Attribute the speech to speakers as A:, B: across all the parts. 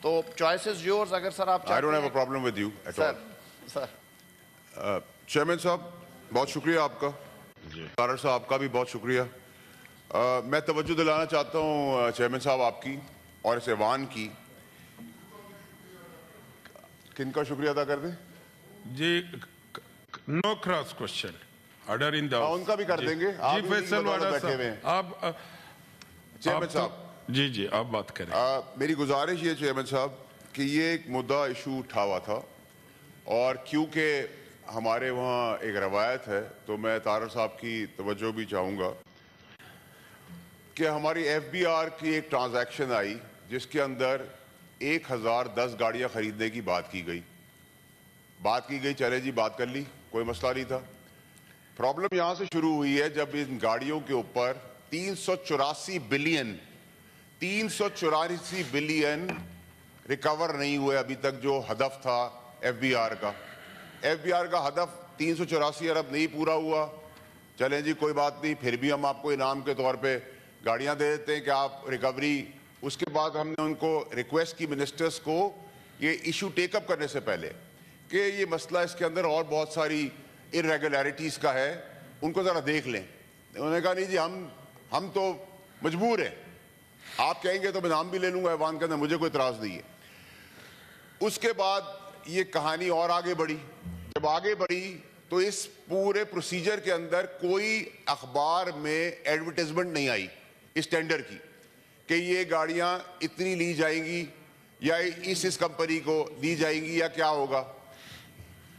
A: تو choices yours اگر سر آپ
B: I don't have a problem with you at all.
A: Sir
B: chairman صاحب بہت شکریہ آپ کا. طارق صاحب کا بھی بہت شکریہ. میں توجہ دلانا چاہتا ہوں چیئرمین صاحب آپ کی اور اس ایوان کی. کن کا شکریہ ادا کر دیں؟
C: جی نو کراس کوشچن آرڈر ان دا
B: ان کا بھی کر دیں گے.
C: جی فیصل والا صاحب آپ
B: چیئرمین صاحب
C: جی آپ بات کریں.
B: میری گزارش یہ چیئرمین صاحب کہ یہ ایک مدعا ایشو اٹھا ہوا تھا اور کیونکہ ہمارے وہاں ایک روایت ہے تو میں طارق صاحب کی توجہ بھی چاہوں گا کہ ہماری ایف بی آر کی ایک ٹرانزیکشن آئی جس کے اندر 1010 گاڑیاں خریدنے کی بات کی گئی. چلے جی بات کر لی, کوئی مسئلہ نہیں تھا. پرابلم یہاں سے شروع ہوئی ہے جب ان گاڑیوں کے اوپر 384 بلین ریکور نہیں ہوئے ابھی تک, جو ہدف تھا ایف بی آر کا. ایف بی آر کا ہدف 384 ارب نہیں پورا ہوا. چلیں جی کوئی بات نہیں, پھر بھی ہم آپ کو انعام کے طور پہ گاڑیاں دے دیتے ہیں کہ آپ ریکوری. اس کے بعد ہم نے ان کو ریکویسٹ کی منسٹرز کو یہ ایشو ٹیک اپ کرنے سے پہلے کہ یہ مسئلہ اس کے اندر اور بہت ساری irregularities کا ہے, ان کو ذرا دیکھ لیں. انہوں نے کہا نہیں جی ہم تو مجبور ہیں, آپ کہیں گے تو میں نام بھی لے لوں گا ایوان کے اندر, مجھے کوئی اعتراض نہیں ہے. اس کے بعد یہ کہانی اور آگے بڑھی. جب آگے بڑھی تو اس پورے پروسیجر کے اندر کوئی اخبار میں ایڈورٹائزمنٹ نہیں آئی اس ٹینڈر کی کہ یہ گاڑیاں اتنی لی جائیں گی یا اس کمپنی کو دی جائیں گی یا کیا ہوگا.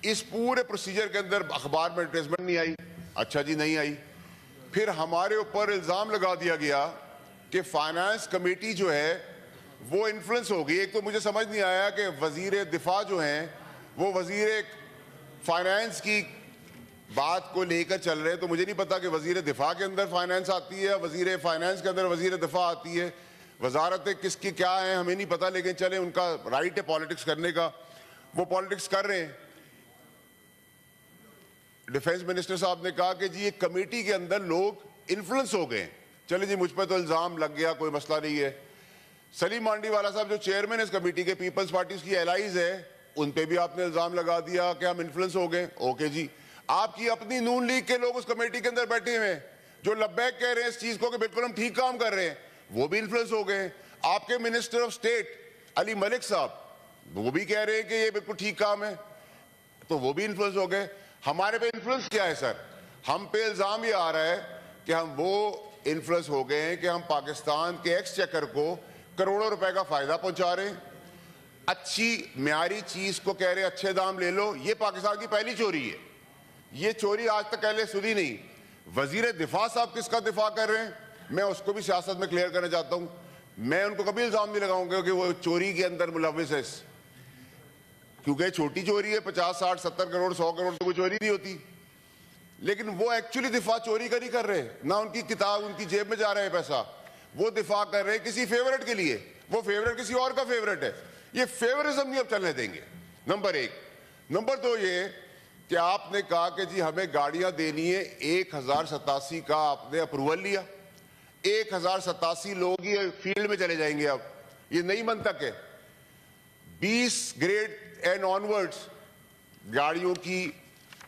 B: اس پورے پروسیجر کے اندر اخبار میں ایڈورٹائزمنٹ نہیں آئی. اچھا جی نہیں آئی. پھر ہمارے اوپر الزام لگا دیا گیا کہ فائنانس کمیٹی جو ہے وہ انفلوئنس ہو گئی. ایک تو مجھے سمجھ نہیں آیا کہ وزیر دفاع جو ہیں وہ وزیر فائنانس کی بات کو لے کر چل رہے ہیں, تو مجھے نہیں پتا کہ وزیر دفاع کے اندر فائنانس آتی ہے, وزیر فائنانس کے اندر وزیر دفاع آتی ہے. وزارتیں کس کی کیا ہیں ہمیں نہیں پتا, لیکن چلیں ان کا رائٹ ہے پالیٹکس کرنے کا, وہ پالیٹکس کر رہے ہیں. ڈیفنس منسٹر صاحب نے کہا کہ جی یہ کمیٹی کے اندر لوگ انفلوئنس ہو گئے. چلے جی مجھ پہ تو الزام لگ گیا, کوئی مسئلہ نہیں ہے. سلیم مانڈی والا صاحب جو چیئرمین اس کمیٹی کے پیپلز پارٹیز کی ایلائز ہے, ان پہ بھی آپ نے الزام لگا دیا کہ ہم انفلوئنس ہو گئے. اوکے جی, آپ کی اپنی نون لیگ کے لوگ اس کمیٹی کے اندر بیٹھے ہوئے ہیں جو لبیک کہہ رہے ہیں اس چیز کو کہ بالکل ہم ٹھیک کام کر رہے ہیں, وہ بھی انفلوئنس ہو گئے. آپ کے منسٹر آف اسٹیٹ علی ملک صاحب وہ بھی کہہ رہے ہیں کہ یہ بالکل ٹھیک کام ہے, تو وہ بھی انفلوئنس ہو گئے. ہمارے پہ انفلوئنس کیا ہے سر؟ ہم پہ الزام یہ آ رہا ہے کہ ہم وہ انفلوئنس ہو گئے ہیں کہ ہم پاکستان کے ایکس چیکر کو کروڑوں روپے کا فائدہ پہنچا رہے ہیں. اچھی معیاری چیز کو کہہ رہے ہیں اچھے دام لے لو. یہ پاکستان کی پہلی چوری ہے. یہ چوری آج تک پہلے سنی نہیں. وزیر دفاع صاحب کس کا دفاع کر رہے ہیں, میں اس کو بھی سیاست میں کلیئر کرنا چاہتا ہوں. میں ان کو کبھی الزام نہیں لگاؤں گا کہ وہ چوری کے اندر ملوث ہے, کیونکہ چھوٹی چوری ہے, 50 60 70 کروڑ 100 کروڑ تو کوئی چوری نہیں ہوتی. لیکن وہ ایکچولی دفاع چوری کا نہیں کر رہے, نہ ان کی کتاب ان کی جیب میں جا رہا ہے پیسہ. وہ دفاع کر رہے ہیں کسی فیورٹ کے لیے, وہ فیورٹ کسی اور کا فیورٹ ہے. یہ فیورزم نہیں اب چلنے دیں گے, نمبر ایک. نمبر دو یہ کہ آپ نے کہا کہ جی ہمیں گاڑیاں دینی ہے, 1087 کا آپ نے اپروول لیا. 1087 لوگ یہ فیلڈ میں چلے جائیں گے. اب یہ نئی منطق ہے. 20 گریڈ اینڈ آنورڈز گاڑیوں کی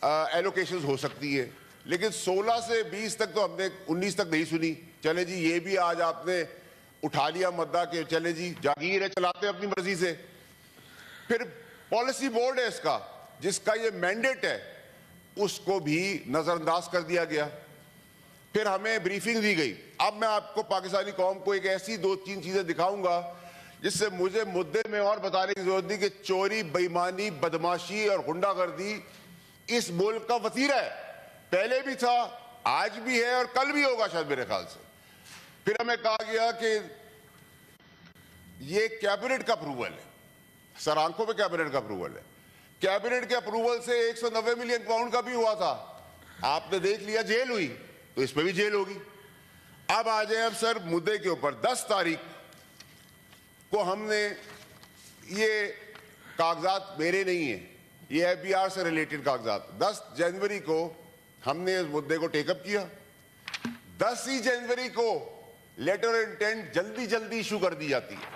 B: ایلوکیشنز ہو سکتی ہے, لیکن 16 سے 20 تک تو ہم نے 19 تک نہیں سنی. چلے جی یہ بھی آج آپ نے اٹھا لیا مدعا کہ چلے جی جاگیر ہے, چلاتے اپنی مرضی سے. پھر پالیسی بورڈ ہے اس کا جس کا یہ مینڈیٹ ہے, اس کو بھی نظر انداز کر دیا گیا. پھر ہمیں بریفنگ دی گئی. اب میں آپ کو پاکستانی قوم کو ایک ایسی 2-3 چیزیں دکھاؤں گا جس سے مجھے مدعے میں اور بتانے کی ضرورت نہیں کہ چوری, بےایمانی, بدماشی اور غنڈہ گردی اس ملک کا وتیرہ ہے. پہلے بھی تھا, آج بھی ہے اور کل بھی ہوگا شاید میرے خیال سے. پھر ہمیں کہا گیا کہ یہ کیبنٹ کا اپروول ہے, سر آنکھوں پہ کیبنٹ کا اپروول ہے. کیبنٹ کے اپروول سے 190 ملین پاؤنڈ کا بھی ہوا تھا, آپ نے دیکھ لیا جیل ہوئی, تو اس پہ بھی جیل ہوگی. اب آ جائیں اب سر مدعے کے اوپر. 10 تاریخ کو ہم نے, یہ کاغذات میرے نہیں ہیں, یہ ایف بی آر سے ریلیٹڈ کاغذات, 10 جنوری کو ہم نے اس مدعے کو ٹیک اپ کیا. 10 ہی جنوری کو لیٹر انٹینٹ جلدی ایشو کر دی جاتی ہے.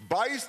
B: 22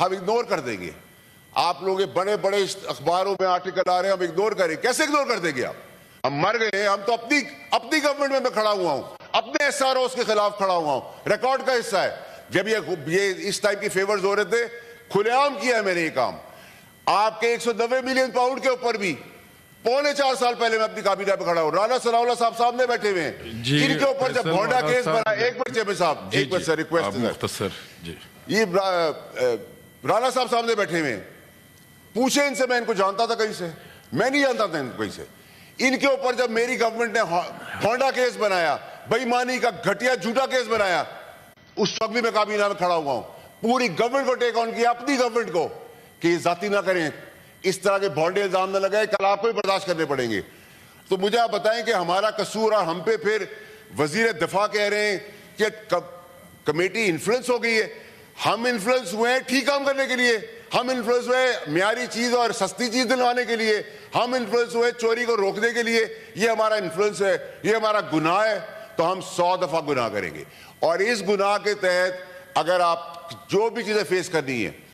B: ہم اگنور کر دیں گے. آپ لوگ بڑے بڑے اخباروں میں آرٹیکل آ رہے ہیں, ہم اگنور کریں. کیسے اگنور کر دیں گے آپ؟ ہم مر گئے. ہم تو اپنی گورنمنٹ میں کھڑا ہوا ہوں, اپنے ایس آر اوز کے خلاف کھڑا ہوا ہوں, ریکارڈ کا حصہ ہے. جب یہ اس ٹائپ کی فیورز ہو رہے تھے, کھلے عام کیا ہے میں نے یہ کام. آپ کے 190 ملین پاؤنڈ کے اوپر بھی 4.25 سال پہلے میں اپنی کابینہ پہ کھڑا ہوں. رانا ثناء اللہ صاحب سامنے بیٹھے ہوئے ہیں, ان کے اوپر جب بھونڈا کیس بنا. ایک منٹ چیئرمین صاحب, ایک منٹ سر, ریکویسٹ ہے. یہ رانا صاحب سامنے بیٹھے ہوئے ہیں, پوچھیں ان سے. میں ان کو جانتا تھا کہیں سے؟ میں نہیں جانتا تھا ان کو کہیں سے. ان کے اوپر جب میری گورنمنٹ نے ہونڈا کیس بنایا, بے ایمانی کا گھٹیا جھوٹا کیس بنایا, اس وقت بھی میں کابینہ میں کھڑا ہوا ہوں. پوری گورنمنٹ کو ٹیک آن کیا, اپنی گورنمنٹ کو, کہ یہ ذاتی نہ کریں, اس طرح کے بھونڈے الزام نہ لگائے, کل آپ کو بھی برداشت کرنے پڑیں گے. تو مجھے آپ بتائیں کہ ہمارا قصور, اور ہم پہ پھر وزیر دفاع کہہ رہے ہیں کہ کمیٹی انفلوئنس ہو گئی ہے. ہم انفلوئنس ہوئے ہیں ٹھیک کام کرنے کے لیے, ہم انفلوئنس ہوئے معیاری چیز اور سستی چیز دلوانے کے لیے, ہم انفلوئنس ہوئے چوری کو روکنے کے لیے. یہ ہمارا انفلوئنس ہے, یہ ہمارا گناہ ہے. تو ہم 100 دفعہ گناہ کریں گے, اور اس گناہ کے تحت اگر آپ جو بھی چیزیں فیس کرنی ہیں